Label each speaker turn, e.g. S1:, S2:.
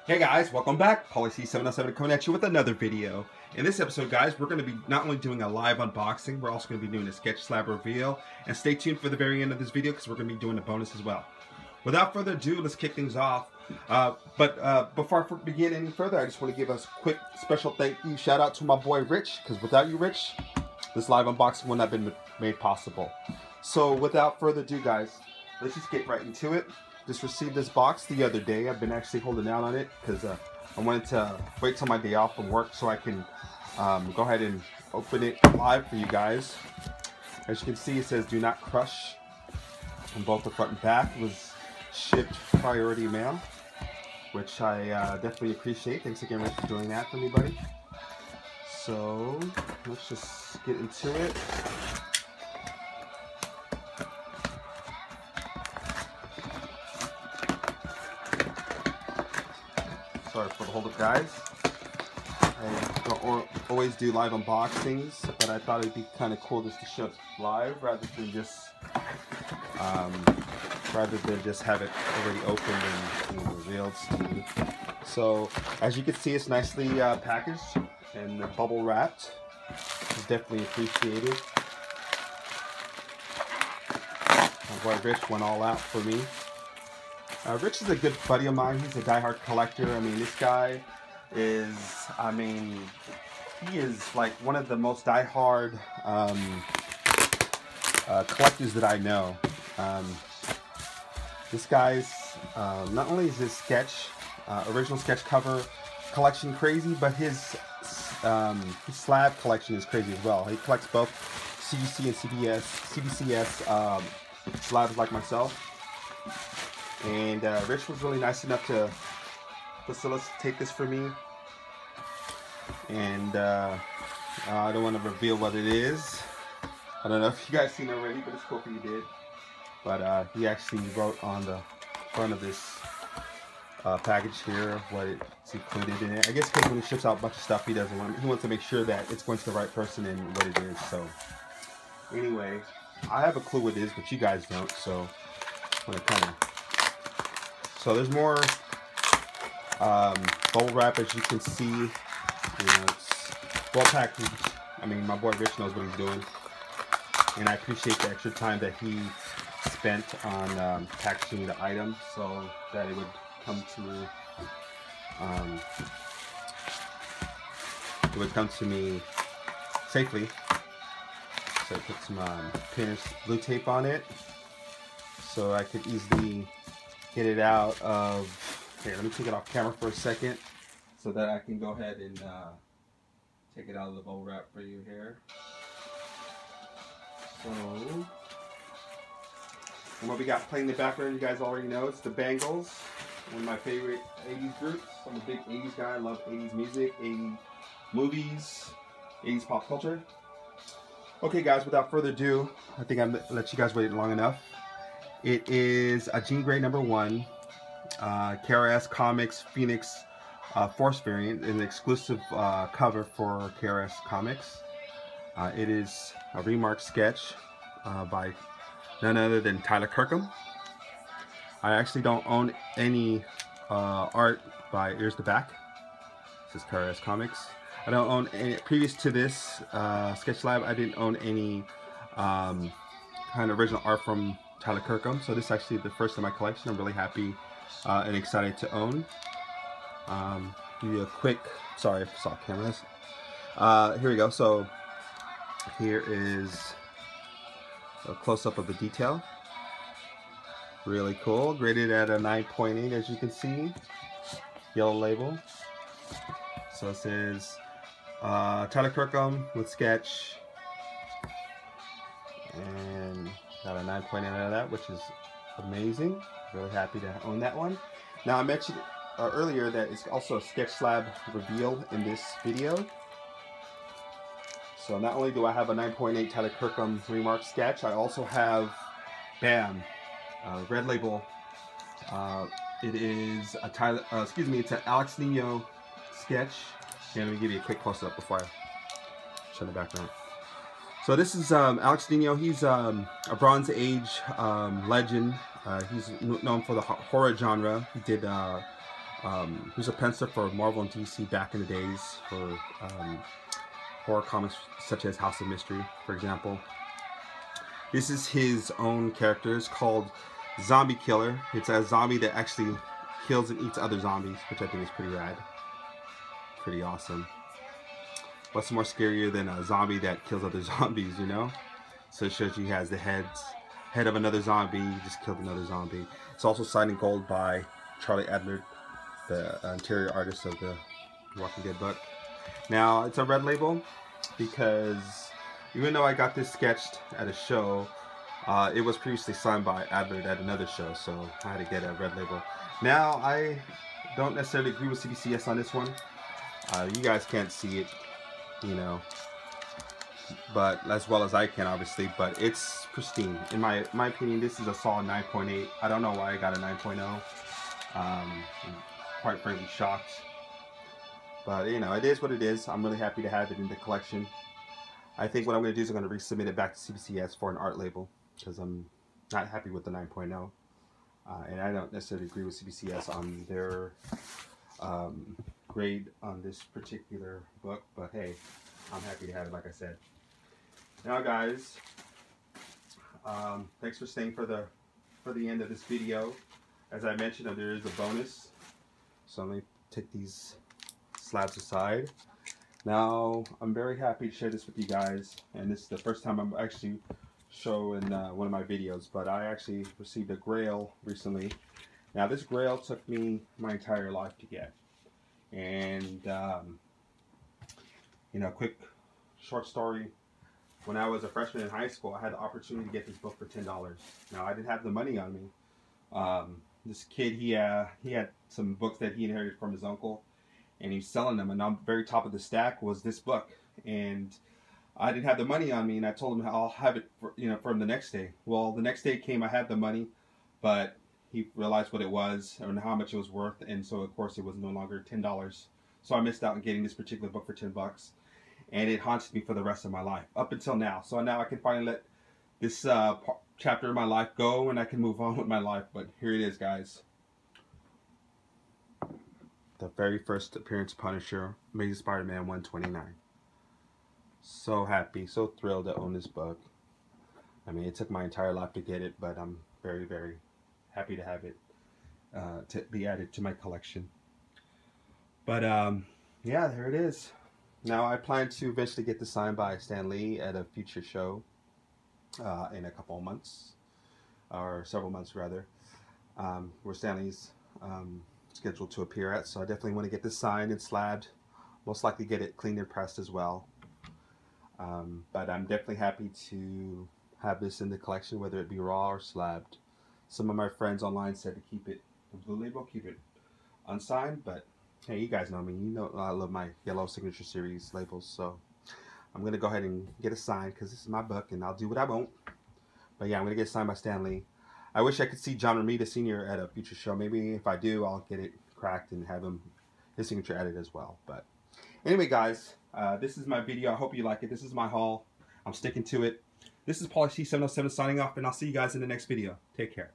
S1: Hey guys, welcome back. Policy707 coming at you with another video. In this episode, guys, we're going to be not only doing a live unboxing, we're also going to be doing a sketch slab reveal. And stay tuned for the very end of this video because we're going to be doing a bonus as well. Without further ado, let's kick things off. Before I begin any further, I just want to give a quick special thank you shout out to my boy Rich, because without you, Rich, this live unboxing would not have been made possible. So without further ado, guys, let's just get right into it. Just received this box the other day. I've been actually holding out on it because I wanted to wait till my day off from work so I can go ahead and open it live for you guys. As you can see, it says "Do not crush" on both the front and back. It was shipped priority mail, which I definitely appreciate. Thanks again, Rich, for doing that for me, buddy. So let's just get into it. Sorry for the hold up, guys. I don't always do live unboxings, but I thought it'd be kind of cool just to show it live rather than just have it already opened and revealed to me. So as you can see, it's nicely packaged and bubble wrapped. It's definitely appreciated. My boy Rich went all out for me. Rich is a good buddy of mine. He's a diehard collector. I mean, this guy is, he is like one of the most diehard collectors that I know. This guy's, not only is his sketch, original sketch cover collection crazy, but his slab collection is crazy as well. He collects both CGC and CBCS slabs like myself. And Rich was really nice enough to facilitate this for me. And I don't want to reveal what it is. I don't know if you guys seen it already, but it's cool if you did. But he actually wrote on the front of this package here what it's included in it. I guess because when he ships out a bunch of stuff, he wants to make sure that it's going to the right person and what it is. So anyway, I have a clue what it is, but you guys don't. So I'm gonna kind of. So there's more bubble wrap, as you can see. You know, it's well packaged. I mean, my boy Rich knows what he's doing, and I appreciate the extra time that he spent on packaging the item so that it would come to me safely. So I put some painter's blue tape on it so I could easily get it out of, here, let me take it off camera for a second so that I can go ahead and take it out of the bubble wrap for you here. So, and what we got playing in the background, you guys already know, it's the Bangles, one of my favorite 80s groups. I'm a big 80s guy, I love 80s music, 80s movies, 80s pop culture. Okay guys, without further ado, I think I've let you guys wait long enough. It is a Jean Grey #1 KRS Comics Phoenix Force variant, an exclusive cover for KRS Comics. It is a remarked sketch by none other than Tyler Kirkham. I actually don't own any art by Ears to Back. This is KRS Comics. I don't own any, previous to this sketch lab, I didn't own any kind of original art from Tyler Kirkham, so this is actually the first in my collection. I'm really happy and excited to own. Give you a quick, sorry if I saw cameras. Here we go. So here is a close-up of the detail. Really cool. Graded at a 9.8, as you can see. Yellow label. So it says Tyler Kirkham with sketch. And got a 9.8 out of that, which is amazing. Really happy to own that one. Now I mentioned earlier that it's also a sketch slab reveal in this video. So not only do I have a 9.8 Tyler Kirkham remark sketch, I also have BAM, red label. It is a Tyler, it's an Alex Nino sketch. And let me give you a quick close up before I show the background. So this is Alex Nino. He's a Bronze Age legend. He's known for the horror genre. He did Who's a penciler for Marvel and DC back in the days for horror comics such as House of Mystery, for example. This is his own character. It's called Zombie Killer. It's a zombie that actually kills and eats other zombies, which I think is pretty rad. Pretty awesome. What's more scarier than a zombie that kills other zombies, you know? So it shows you he has the head of another zombie. He just killed another zombie. It's also signed in gold by Charlie Adler, the interior artist of the Walking Dead book. Now, it's a red label because even though I got this sketched at a show, it was previously signed by Adler at another show, so I had to get a red label. Now, I don't necessarily agree with CBCS on this one. You guys can't see it, you know, but as well as I can, obviously, but it's pristine. In my opinion, this is a solid 9.8. I don't know why I got a 9.0. I'm quite frankly shocked. But, you know, it is what it is. I'm really happy to have it in the collection. I think what I'm going to do is I'm going to resubmit it back to CBCS for an art label, because I'm not happy with the 9.0. And I don't necessarily agree with CBCS on their grade on this particular book. But, hey, I'm happy to have it, like I said. Now, guys, thanks for staying for the end of this video. As I mentioned, there is a bonus. So let me take these slabs aside. Now, I'm very happy to share this with you guys, and this is the first time I'm actually showing one of my videos, but I actually received a grail recently. Now, this grail took me my entire life to get, and you know, quick short story. When I was a freshman in high school, I had the opportunity to get this book for $10. Now, I didn't have the money on me. This kid, he had some books that he inherited from his uncle, and he's selling them, and on the very top of the stack was this book, and I didn't have the money on me, and I told him I'll have it for, you know, from the next day. Well, the next day came, I had the money, but he realized what it was and how much it was worth, and so of course it was no longer $10. So I missed out on getting this particular book for $10, and it haunts me for the rest of my life up until now. So now I can finally let this chapter of my life go, and I can move on with my life. But here it is, guys. The very first appearance of Punisher, Amazing Spider-Man 129. So happy, so thrilled to own this book. I mean, it took my entire life to get it, but I'm very, very happy to have it to be added to my collection. But yeah, there it is. Now I plan to eventually get this signed by Stan Lee at a future show in a couple of months, or several months rather, where Stan Lee's scheduled to appear at. So I definitely want to get this signed and slabbed. Most likely get it cleaned and pressed as well. But I'm definitely happy to have this in the collection, whether it be raw or slabbed. Some of my friends online said to keep it the blue label, keep it unsigned, but hey, you guys know me. You know I love my yellow signature series labels, so I'm going to go ahead and get it signed because this is my book and I'll do what I want. But yeah, I'm going to get it signed by Stan Lee. I wish I could see John Romita Sr. at a future show. Maybe if I do, I'll get it cracked and have his signature added as well. But anyway, guys, this is my video. I hope you like it. This is my haul. I'm sticking to it. This is Pauly C707 signing off, and I'll see you guys in the next video. Take care.